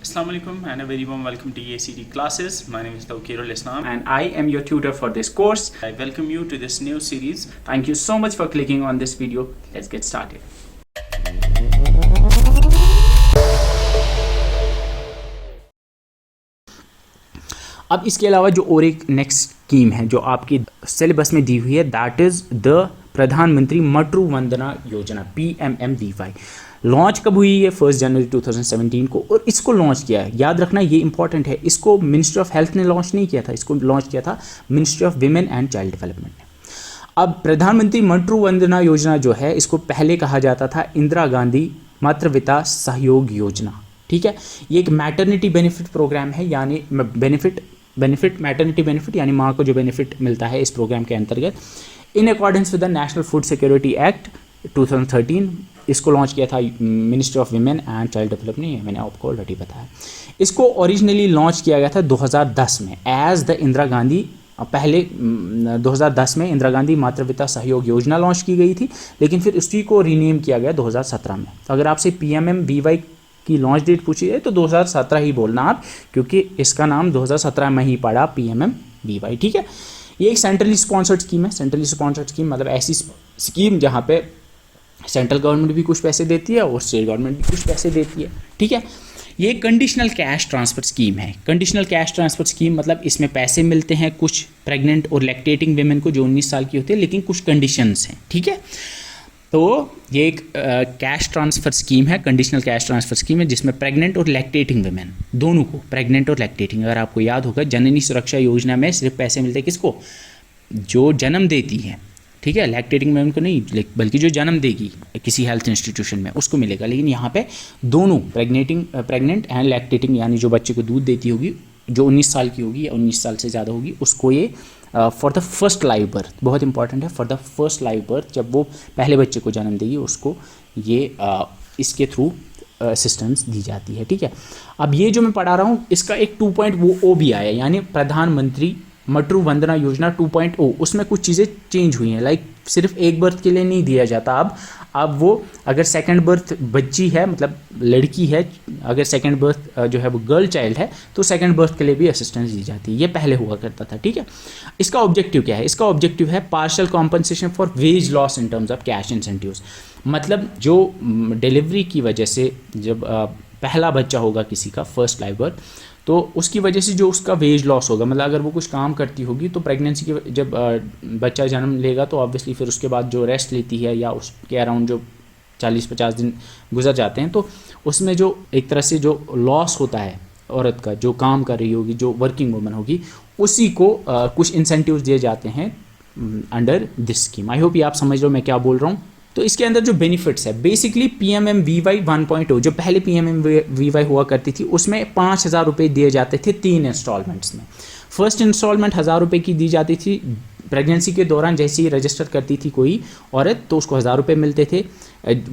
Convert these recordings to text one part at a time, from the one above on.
Assalamu alaikum and a very warm welcome to EACD classes. My name is Tawqirul Islam and I am your tutor for this course. I welcome you to this new series. Thank you so much for clicking on this video. Let's get started. अब इसके अलावा जो और एक next scheme है जो आपकी syllabus में दी हुई है, दैट इज़ द प्रधानमंत्री मटरू वंदना योजना PMMVY। लॉन्च कब हुई है? 1 जनवरी 2017 को, और इसको लॉन्च किया है, याद रखना ये इंपॉर्टेंट है, इसको मिनिस्ट्री ऑफ हेल्थ ने लॉन्च नहीं किया था, इसको लॉन्च किया था ministry of women and child development ने। अब प्रधानमंत्री मटरू वंदना योजना जो है, इसको पहले कहा जाता था इंदिरा गांधी मातृत्व सहयोग योजना। ठीक है, ये एक मैटरनिटी बेनिफिट प्रोग्राम है, यानी बेनिफिट मैटरनिटी बेनिफिट यानी माँ को जो बेनिफिट मिलता है इस प्रोग्राम के अंतर्गत, in accordance with the national food security act 2013। इसको लॉन्च किया था ministry of women and child development, मैंने आपको ऑलरेडी बताया। इसको ओरिजिनली लॉन्च किया गया था 2010 में एज द इंदिरा गांधी, पहले 2010 में इंदिरा गांधी मातृत्व सहयोग योजना लॉन्च की गई थी, लेकिन फिर उसी को रीनेम किया गया 2017 में। तो अगर आपसे PMMVY की लॉन्च डेट पूछी है तो 2017 ही बोलना आप, क्योंकि इसका नाम 2017 में ही पड़ा PMMVY। ठीक है, ये एक सेंट्रली स्पॉन्सर्ड स्कीम है। सेंट्रली स्पॉन्सर्ड स्कीम मतलब ऐसी स्कीम जहाँ पे सेंट्रल गवर्नमेंट भी कुछ पैसे देती है और स्टेट गवर्नमेंट भी कुछ पैसे देती है। ठीक है, ये कंडीशनल कैश ट्रांसफ़र स्कीम है। कंडीशनल कैश ट्रांसफ़र स्कीम मतलब इसमें पैसे मिलते हैं कुछ प्रेग्नेंट और लैक्टेटिंग वेमेन को जो 19 साल की होती है, लेकिन कुछ कंडीशंस हैं। ठीक है, तो ये एक कैश ट्रांसफ़र स्कीम है, कंडीशनल कैश ट्रांसफ़र स्कीम है, जिसमें प्रेग्नेंट और लैक्टेटिंग वेमेन दोनों को, प्रेग्नेंट और लैक्टेटिंग, अगर आपको याद होगा जननी सुरक्षा योजना में सिर्फ पैसे मिलते हैं किसको? जो जन्म देती है। ठीक है, लैक्टेटिंग वेमेन को नहीं, बल्कि जो जन्म देगी किसी हेल्थ इंस्टीट्यूशन में उसको मिलेगा। लेकिन यहाँ पे दोनों प्रेग्नेंट एंड लैक्टेटिंग यानी जो बच्चे को दूध देती होगी, जो 19 साल की होगी या 19 साल से ज़्यादा होगी, उसको ये for the first live birth, बहुत इंपॉर्टेंट है, for the first live birth, जब वो पहले बच्चे को जन्म देगी उसको ये इसके थ्रू असिस्टेंस दी जाती है। ठीक है, अब ये जो मैं पढ़ा रहा हूँ इसका एक 2.0 भी आया, यानी प्रधानमंत्री मटरू वंदना योजना 2.0, उसमें कुछ चीज़ें चेंज हुई हैं। लाइक सिर्फ एक बर्थ के लिए नहीं दिया जाता अब वो अगर सेकंड बर्थ बच्ची है, मतलब लड़की है, अगर सेकंड बर्थ जो है वो गर्ल चाइल्ड है, तो सेकंड बर्थ के लिए भी असिस्टेंस दी जाती है। ये पहले हुआ करता था। ठीक है, इसका ऑब्जेक्टिव क्या है? इसका ऑब्जेक्टिव है partial compensation for wage loss in terms of cash incentives. मतलब जो डिलीवरी की वजह से जब पहला बच्चा होगा किसी का, फर्स्ट लाइव बर्थ, तो उसकी वजह से जो उसका वेज लॉस होगा, मतलब अगर वो कुछ काम करती होगी तो प्रेगनेंसी के जब बच्चा जन्म लेगा तो ऑब्वियसली फिर उसके बाद जो रेस्ट लेती है या उसके अराउंड जो 40-50 दिन गुजर जाते हैं, तो उसमें जो एक तरह से जो लॉस होता है औरत का, जो काम कर रही होगी, जो वर्किंग वुमन होगी, उसी को कुछ इंसेंटिव्स दिए जाते हैं under this scheme. I hope ये आप समझ रहे हो मैं क्या बोल रहा हूँ। तो इसके अंदर जो बेनिफिट्स है, बेसिकली PMMVY 1.0 जो पहले PMMVY हुआ करती थी, उसमें 5,000 रुपये दिए जाते थे 3 इंस्टॉलमेंट्स में। फर्स्ट इंस्टॉलमेंट 1,000 रुपये की दी जाती थी। प्रेगनेंसी के दौरान जैसे ही रजिस्टर करती थी कोई औरत तो उसको 1,000 रुपये मिलते थे।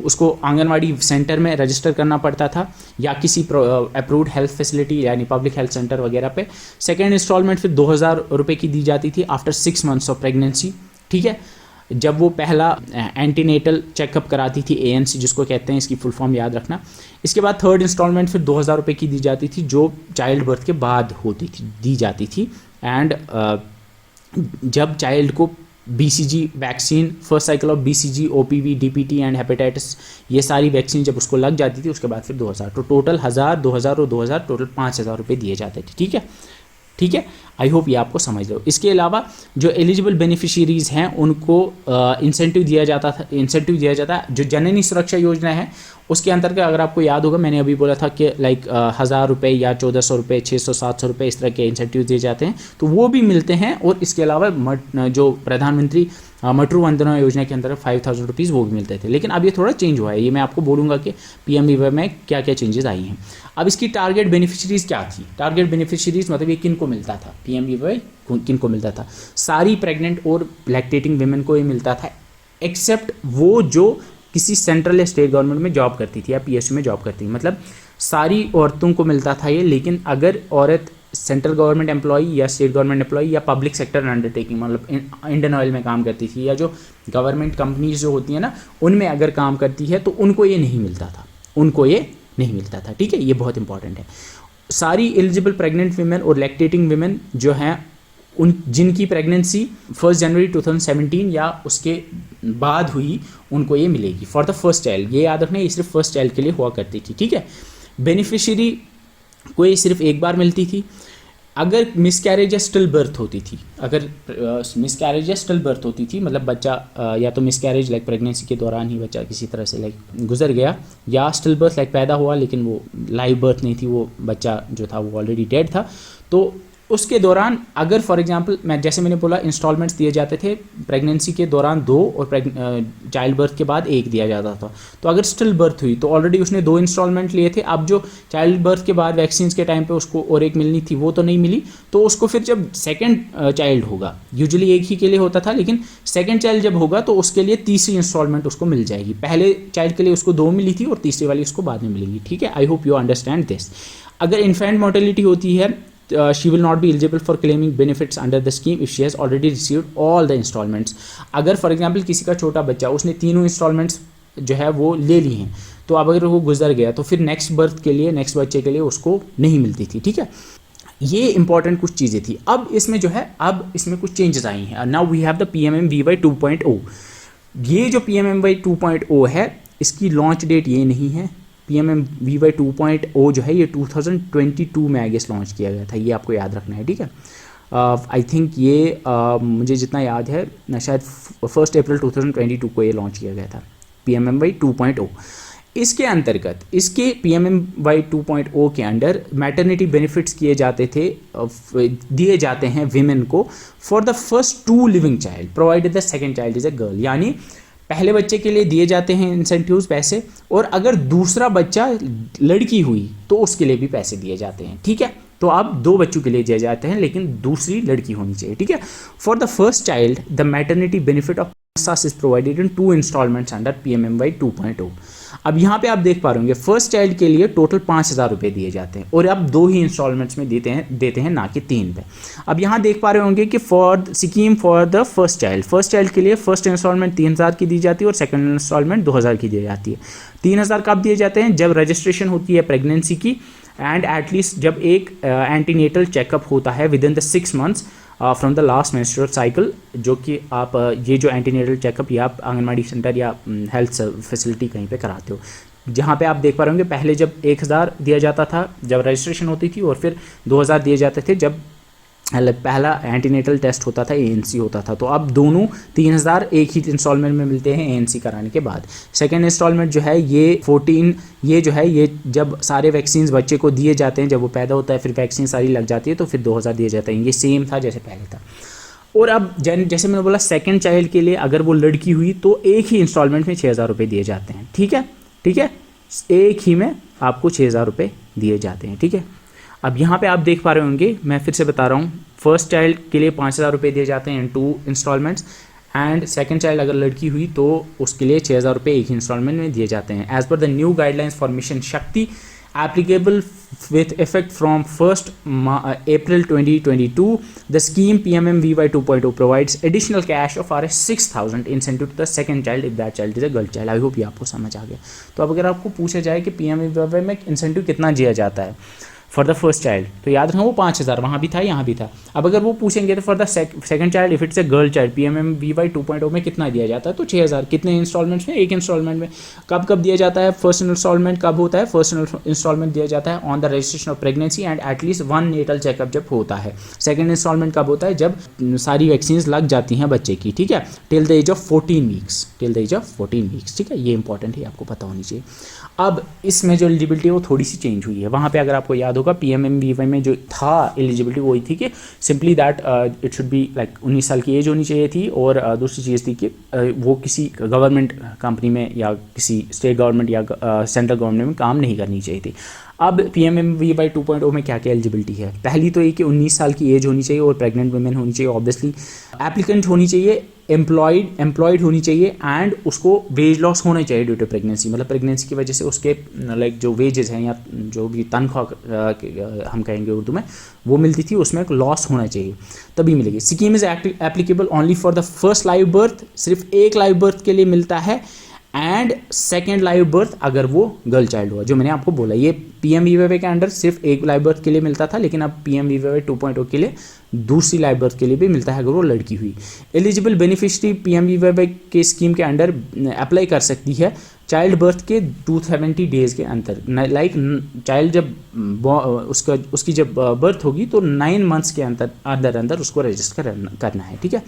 उसको आंगनवाड़ी सेंटर में रजिस्टर करना पड़ता था या किसी अप्रूव्ड हेल्थ फैसिलिटी यानी पब्लिक हेल्थ सेंटर वगैरह पे। सेकेंड इंस्टॉलमेंट फिर 2,000 रुपये की दी जाती थी आफ्टर 6 मंथ्स ऑफ प्रेगनेंसी। ठीक है, जब वो पहला एंटीनेटल चेकअप कराती थी, ANC जिसको कहते हैं, इसकी फुल फॉर्म याद रखना। इसके बाद थर्ड इंस्टॉलमेंट फिर 2,000 रुपये की दी जाती थी जो चाइल्ड बर्थ के बाद दी जाती थी। एंड जब चाइल्ड को BCG vaccine, first cycle of BCG, OPV, DPT and hepatitis, ये सारी वैक्सीन जब उसको लग जाती थी उसके बाद फिर 2,000, तो टोटल 1,000, 2,000 और 2,000, टोटल 5,000 रुपये दिए जाते थे। ठीक है, ठीक है, आई होप ये आपको समझ लो। इसके अलावा जो एलिजिबल बेनिफिशियरीज़ हैं उनको इंसेंटिव दिया जाता है। जो जननी सुरक्षा योजना है उसके अंतर्गत अगर आपको याद होगा, मैंने अभी बोला था कि लाइक 1,000 रुपये या 1,400 रुपये, 600, 700 रुपये इस तरह के इंसेंटिव दिए जाते हैं, तो वो भी मिलते हैं। और इसके अलावा जो प्रधानमंत्री मटरू वंदना योजना के अंदर 5,000 रुपीज़ वो भी मिलते थे। लेकिन अब ये थोड़ा चेंज हुआ है, ये मैं आपको बोलूँगा कि PMVY में क्या क्या चेंजेस आई हैं। अब इसकी टारगेट बेनिफिशरीज़ क्या थी? टारगेट बेनिफिशरीज़ मतलब ये किन को मिलता था? PMVY किन को मिलता था? सारी प्रेग्नेंट और लैक्टेटिंग वेमेन को ये मिलता था, एक्सेप्ट वो जो किसी सेंट्रल या स्टेट गवर्नमेंट में जॉब करती थी या PSU में जॉब करती थी। मतलब सारी औरतों को मिलता था ये, लेकिन अगर औरत सेंट्रल गवर्नमेंट एम्प्लॉई या स्टेट गवर्नमेंट एम्प्लॉई या पब्लिक सेक्टर अंडरटेकिंग, मतलब इंडियन ऑयल में काम करती थी या जो गवर्नमेंट कंपनीज जो होती हैं ना, उनमें अगर काम करती है तो उनको ये नहीं मिलता था, उनको ये नहीं मिलता था। ठीक है, ये बहुत इंपॉर्टेंट है। सारी एलिजिबल प्रेग्नेंट वीमेन और लैक्टेटिंग वीमेन जो हैं उन जिनकी प्रेगनेंसी 1 जनवरी 2017 या उसके बाद हुई, उनको ये मिलेगी फॉर द फर्स्ट चाइल्ड। ये याद रखना, ये सिर्फ फर्स्ट चाइल्ड के लिए हुआ करती थी। ठीक है, बेनिफिशियरी को ये सिर्फ एक बार मिलती थी। अगर मिसकैरेज या स्टिल बर्थ होती थी, अगर मिसकैरेज या स्टिल बर्थ होती थी, मतलब बच्चा या तो मिसकैरेज लाइक प्रेगनेंसी के दौरान ही बच्चा किसी तरह से लाइक गुजर गया, या स्टिल बर्थ लाइक पैदा हुआ लेकिन वो लाइव बर्थ नहीं थी, वो बच्चा जो था वो ऑलरेडी डेड था, तो उसके दौरान अगर फॉर एग्जांपल जैसे मैंने बोला इंस्टॉलमेंट्स दिए जाते थे प्रेगनेंसी के दौरान 2 और चाइल्ड बर्थ के बाद 1 दिया जाता था। तो अगर स्टिल बर्थ हुई तो ऑलरेडी उसने 2 इंस्टॉलमेंट लिए थे, अब जो चाइल्ड बर्थ के बाद वैक्सीन के टाइम पे उसको और 1 मिलनी थी वो तो नहीं मिली, तो उसको फिर जब सेकेंड चाइल्ड होगा, यूजुअली 1 ही के लिए होता था, लेकिन सेकेंड चाइल्ड जब होगा तो उसके लिए तीसरी इंस्टॉलमेंट उसको मिल जाएगी। पहले चाइल्ड के लिए उसको 2 मिली थी और तीसरी वाली उसको बाद में मिलेगी। ठीक है, I hope you understand this. अगर इन्फेंट मोर्टेलिटी होती है, she will not be eligible for claiming benefits under the scheme if she has already received all the installments। अगर फॉर एग्जांपल किसी का छोटा बच्चा उसने तीनों इंस्टॉलमेंट्स जो है वो ले ली हैं, तो अब अगर वो गुजर गया तो फिर नेक्स्ट बर्थ के लिए, नेक्स्ट बच्चे के लिए उसको नहीं मिलती थी। ठीक है, ये इंपॉर्टेंट कुछ चीज़ें थी। अब इसमें जो है, अब इसमें कुछ चेंजेस आई हैं। Now we have the PMMVY 2.0। ये जो PMMVY 2.0 है, इसकी लॉन्च डेट ये नहीं है। PMMVY 2.0 जो है ये 2022 में आई गेस लॉन्च किया गया था, ये आपको याद रखना है। ठीक है, आई थिंक ये मुझे जितना याद है शायद 1 अप्रैल 2022 को ये लॉन्च किया गया था, PMMVY 2.0। इसके अंतर्गत, इसके PMMVY 2.0 के अंडर मैटरनिटी बेनिफिट्स किए जाते थे, दिए जाते हैं विमेन को for the first 2 living child provided the second child is a girl. यानी पहले बच्चे के लिए दिए जाते हैं इंसेंटिव्स पैसे, और अगर दूसरा बच्चा लड़की हुई तो उसके लिए भी पैसे दिए जाते हैं। ठीक है, तो अब 2 बच्चों के लिए दिए जाते हैं लेकिन दूसरी लड़की होनी चाहिए। ठीक है, for the first child the maternity benefit of is provided in 2 installments under PMMVY 2.0। अब यहाँ पे आप देख पा रहे होंगे फर्स्ट चाइल्ड के लिए टोटल 5,000 रुपये दिए जाते हैं, और अब 2 ही इंस्टॉलमेंट्स में देते हैं ना कि 3 पे। अब यहाँ देख पा रहे होंगे कि for scheme for the first child के लिए फर्स्ट इंस्टॉलमेंट 3,000 की दी जाती है और सेकंड इंस्टॉलमेंट 2,000 की दी जाती है। 3,000 कब दिए जाते हैं? जब रजिस्ट्रेशन होती है प्रेगनेंसी की, एंड एटलीस्ट जब एक एंटीनेटल चेकअप होता है with in the 6 months from the last menstrual cycle, जो कि आप ये जो एंटीनेटल चेकअप या आप आंगनबाड़ी सेंटर या हेल्थ फैसिलिटी कहीं पे कराते हो, जहाँ पे आप देख पा रहे होंगे पहले जब 1,000 दिया जाता था जब रजिस्ट्रेशन होती थी, और फिर 2,000 दिए जाते थे जब पहला एंटीनेटल टेस्ट होता था, ANC होता था। तो अब दोनों 3,000 एक ही इंस्टॉलमेंट में मिलते हैं ANC कराने के बाद। सेकेंड इंस्टॉलमेंट जो है ये 14, ये जो है ये जब सारे वैक्सीन बच्चे को दिए जाते हैं, जब वो पैदा होता है फिर वैक्सीन सारी लग जाती है तो फिर 2,000 दिए जाते हैं। ये सेम था जैसे पहले था। और अब जैसे मैंने बोला सेकेंड चाइल्ड के लिए अगर वो लड़की हुई तो एक ही इंस्टॉलमेंट में 6,000 रुपये दिए जाते हैं। ठीक है, ठीक है, एक ही में आपको 6,000 रुपये दिए जाते हैं। ठीक है, अब यहाँ पे आप देख पा रहे होंगे, मैं फिर से बता रहा हूँ, फर्स्ट चाइल्ड के लिए 5,000 रुपये दिए जाते हैं इन 2 इंस्टॉलमेंट्स, एंड सेकंड चाइल्ड अगर लड़की हुई तो उसके लिए 6,000 रुपये एक ही इंस्टॉलमेंट में दिए जाते हैं। As per the new guidelines for mission Shakti applicable with effect from 1st April 2022, the scheme PMMVY 2.0 provides additional cash of Rs 6,000 incentive to the second child if that child is a girl child। I hope ये आपको समझ आ गया। तो अब अगर आपको पूछा जाए कि PMMVY में इंसेंटिव कितना दिया जाता है फॉर द फर्स्ट चाइल्ड, तो याद रखना वो 5,000 वहाँ भी था यहाँ भी था। अब अगर वो पूछेंगे तो for the second child if it's a girl child PMMVY 2.0 में कितना दिया जाता है, तो 6,000। कितने इंस्टॉलमेंट्स में? एक इंस्टॉलमेंट में। कब कब दिया जाता है? फर्स्ट इंस्टॉलमेंट कब होता है? फर्स्ट इंस्टॉलमेंट दिया जाता है on the registration of pregnancy and at least 1 natal checkup जब होता है। सेकेंड इंस्टॉलमेंट कब होता है? जब सारी वैक्सीन लग जाती हैं बच्चे की। ठीक है, till the age of 14 weeks, till the age of 14 weeks. ठीक है, ये इंपॉर्टेंट है, आपको पता होनी चाहिए। अब इसमें जो एलिजिबिलिटी है वो थोड़ी सी चेंज हुई है। वहाँ पे अगर आपको याद होगा PMMVY में जो था एलिजिबिलिटी वही थी कि simply that it should be like 19 साल की एज होनी चाहिए थी, और दूसरी चीज़ थी कि वो किसी गवर्नमेंट कंपनी में या किसी स्टेट गवर्नमेंट या सेंट्रल गवर्नमेंट में काम नहीं करनी चाहिए थी। अब PMMVY 2.0 में क्या क्या एलिजिबिलिटी है? पहली तो ये कि 19 साल की एज होनी चाहिए और प्रेग्नेंट वुमेन होनी चाहिए ऑब्वियसली, एप्लीकेंट होनी चाहिए, एम्प्लॉयड होनी चाहिए, एंड उसको वेज लॉस होना चाहिए ड्यू टू प्रेगनेंसी। मतलब प्रेगनेंसी की वजह से उसके लाइक जो वेजेस हैं या जो भी तनख्वाह हम कहेंगे उर्दू में वो मिलती थी, उसमें एक लॉस होना चाहिए तभी मिलेगी। Scheme is applicable only for the first live birth, सिर्फ एक लाइव बर्थ के लिए मिलता है, एंड सेकेंड लाइव बर्थ अगर वो गर्ल चाइल्ड हुआ, जो मैंने आपको बोला। ये PMVY के अंडर सिर्फ एक लाइव बर्थ के लिए मिलता था, लेकिन अब PMVY 2.0 के लिए दूसरी लाइव बर्थ के लिए भी मिलता है अगर वो लड़की हुई। एलिजिबल बेनिफिशरी PMVY के स्कीम के अंडर अप्लाई कर सकती है चाइल्ड बर्थ के 270 डेज के अंतर, लाइक चाइल्ड जब उसकी जब बर्थ होगी तो 9 मंथ्स के अंदर उसको रजिस्टर करना है, ठीक है।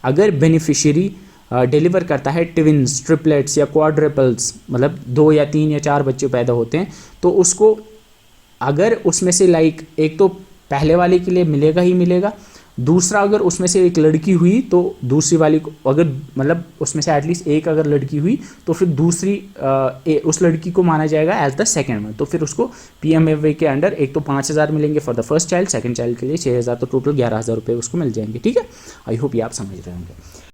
अगर बेनिफिशियरी डिलीवर करता है ट्विन्स, ट्रिपलेट्स या क्वाड्रपल्स, मतलब 2 या 3 या 4 बच्चे पैदा होते हैं, तो उसको अगर उसमें से लाइक एक तो पहले वाले के लिए मिलेगा ही मिलेगा, दूसरा अगर उसमें से एक लड़की हुई तो दूसरी वाली को, अगर मतलब उसमें से एटलीस्ट एक अगर लड़की हुई तो फिर दूसरी उस लड़की को माना जाएगा एज द सेकेंड वन। तो फिर उसको PMVY के अंडर एक तो 5,000 मिलेंगे for the first child, second child के लिए 6,000, तो टोटल 11,000 रुपये उसको मिल जाएंगे, ठीक है। आई होप ये आप समझ रहे होंगे।